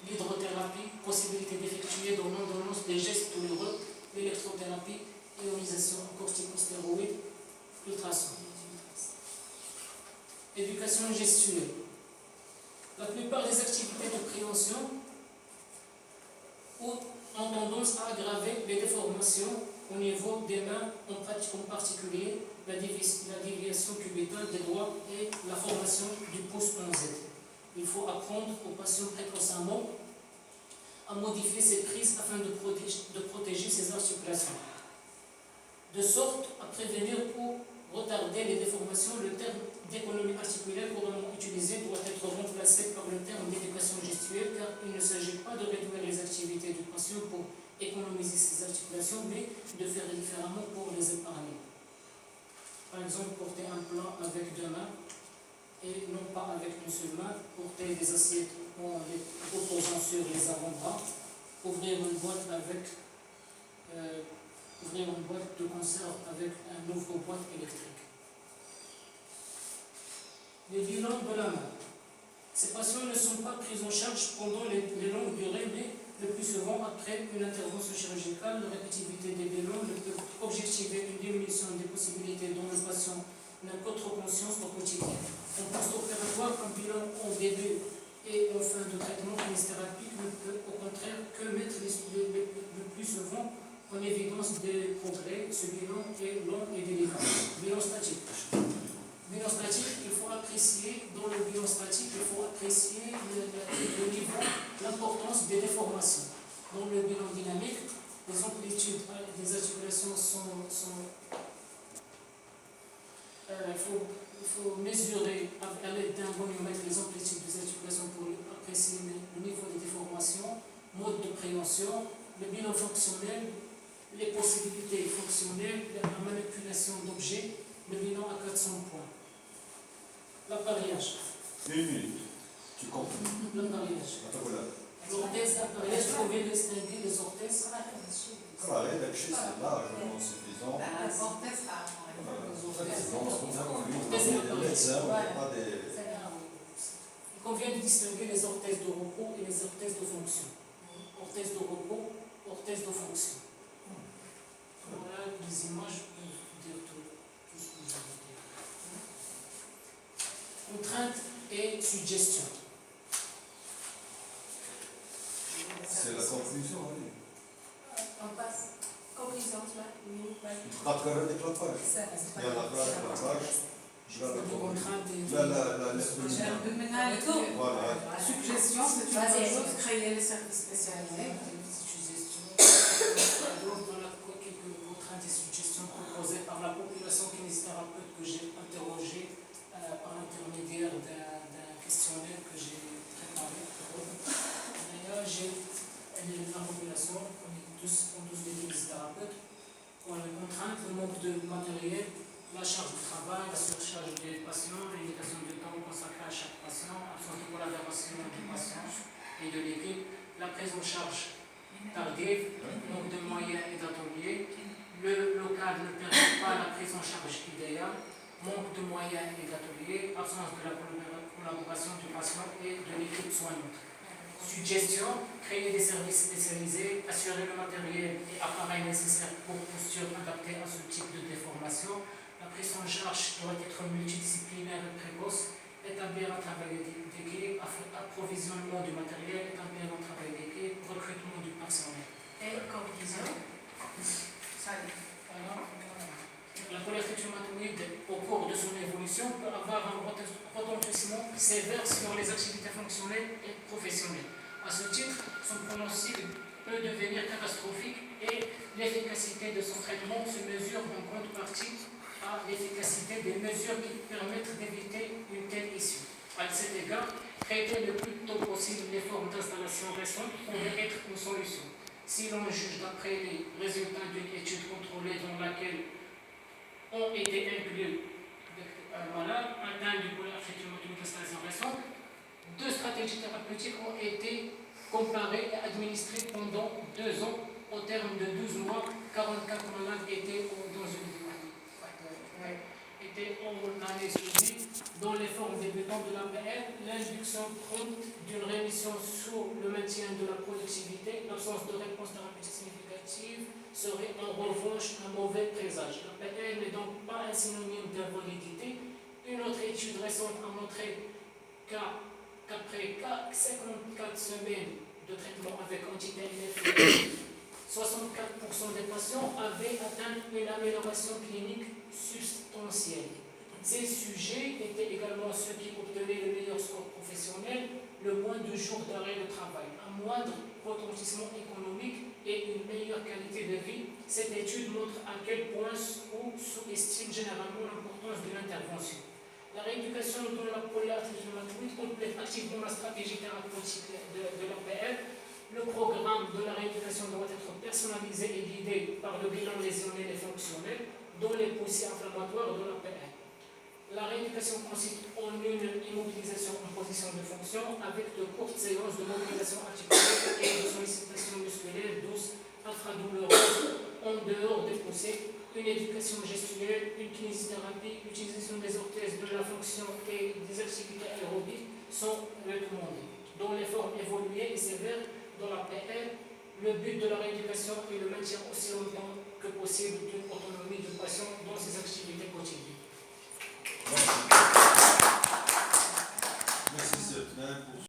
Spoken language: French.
l'hydrothérapie, possibilité d'effectuer dans l'ordonnance des gestes douloureux, l'électrothérapie, ionisation corticostéroïde, ultrasons. Éducation gestuelle. La plupart des activités de prévention ont tendance à aggraver les déformations au niveau des mains, en particulier la déviation cubitale des doigts et la formation du pouce en Z. Il faut apprendre aux patients précocement à modifier ses prises afin de protéger ses articulations. De sorte à prévenir ou retarder les déformations, le terme d'économie articulaire couramment utilisé doit être remplacé par le terme d'éducation gestuelle, car il ne s'agit pas de réduire les activités du patient pour économiser ses articulations, mais de faire différemment pour les épargner. Par exemple, porter un plat avec deux mains et non pas avec une seule main, porter des assiettes en les reposant sur les avant-bras, ouvrir une boîte de conserve avec un ouvre-boîte électrique. Les bilans de la main. Ces patients ne sont pas pris en charge pendant les longues durées, mais le plus souvent après une intervention chirurgicale. La répétitivité des bilans ne peut objectiver une diminution des possibilités dont le patient n'a qu'autre conscience au quotidien. En post-opératoire, un bilan en début et en fin de traitement kinésithérapie ne peut au contraire que mettre le plus souvent en évidence des progrès. Ce bilan est long et délicat. Bilan statique. Bilan statique, il faut apprécier, dans le bilan statique, il faut apprécier le niveau, l'importance des déformations. Dans le bilan dynamique, les amplitudes des articulations il faut mesurer à l'aide d'un goniomètre les amplitudes des articulations pour apprécier le niveau des déformations, mode de prévention, le bilan fonctionnel, les possibilités fonctionnelles, la manipulation d'objets, le bilan à 400 points. L'appareillage. Une minute. Tu comprends. L'appareillage. L'orthèse d'appareillage, il faut bien distinguer les orthèses. Voilà, c'est largement suffisant. L'orthèse, il convient de distinguer les orthèses de repos et les orthèses de fonction. Orthèse de repos, orthèse de fonction. Voilà les images pour dire tout ce que je veux dire. Contrainte et suggestion. C'est la conclusion, oui. On passe. Conclusion, tu vois. Pas de carré d'éclatage. Il y a la phrase d'éclatage. Voilà. Suggestion, c'est une bonne chose, créer les services spécialisés. Quelques contraintes et suggestions proposées par la population kinésithérapeute que j'ai interrogée par l'intermédiaire d'un questionnaire que j'ai préparé. D'ailleurs, la population, on est tous des kinésithérapeutes, pour les contraintes, le manque de matériel, la charge de travail, la surcharge des patients, l'indication de temps consacré à chaque patient, absence de collaboration du patient et de l'équipe, la prise en charge tardive, manque de moyens et d'ateliers, le local ne permet pas la prise en charge idéale, manque de moyens et d'ateliers, absence de la collaboration du patient et de l'équipe soignante. Suggestion, créer des services spécialisés, assurer le matériel et appareils nécessaires pour posture adaptée à ce type de déformation. La prise en charge doit être multidisciplinaire et précoce, établir un travail d'équipe, approvisionnement du matériel, établir un travail d'équipe, recrutement du personnel. Et conclusion. La polyarthrite rhumatoïde, au cours de son évolution, peut avoir un retentissement sévère sur les activités fonctionnelles et professionnelles. À ce titre, son pronostic peut devenir catastrophique et l'efficacité de son traitement se mesure en grande partie à l'efficacité des mesures qui permettent d'éviter une telle issue. À cet égard, traiter le plus tôt possible les formes d'installation récentes pourrait être une solution. Si l'on juge d'après les résultats d'une étude contrôlée dans laquelle ont été inclus malades atteints du polyarthrite rhumatoïde d'installation récente, 2 stratégies thérapeutiques ont été comparées et administrées pendant 2 ans. Au terme de 12 mois, 44 malades étaient en année suivie dans les formes débutantes de l'APL. L'induction prompte d'une rémission sous le maintien maintien de la productivité. L'absence de réponse thérapeutique significative serait en revanche un mauvais présage. La PL n'est donc pas un synonyme d'invalidité. Une autre étude récente a montré qu'après 54 semaines de traitement avec anti-TNF, 64% des patients avaient atteint une amélioration clinique substantielle. Ces sujets étaient également ceux qui obtenaient le meilleur score professionnel, le moins de jours d'arrêt de travail, un moindre retentissement économique et une meilleure qualité de vie. Cette étude montre à quel point on sous-estime généralement l'importance de l'intervention. La rééducation de la polyarthrite rhumatoïde complète activement la stratégie thérapeutique de l'APL. Le programme de la rééducation doit être personnalisé et guidé par le bilan lésionnel et fonctionnel, dont les poussées inflammatoires de l'APL. La rééducation consiste en une immobilisation en position de fonction avec de courtes séances de mobilisation articulaire et de sollicitation musculaire douce, infradouloureuse, en dehors des poussées, une éducation gestuelle, une kinésithérapie, l'utilisation des orthèses de la fonction et des activités aérobiques sont recommandées. Dans les formes évoluées et sévères dans la PL, le but de la rééducation est le maintien aussi longtemps que possible d'une autonomie du patient dans ses activités quotidiennes.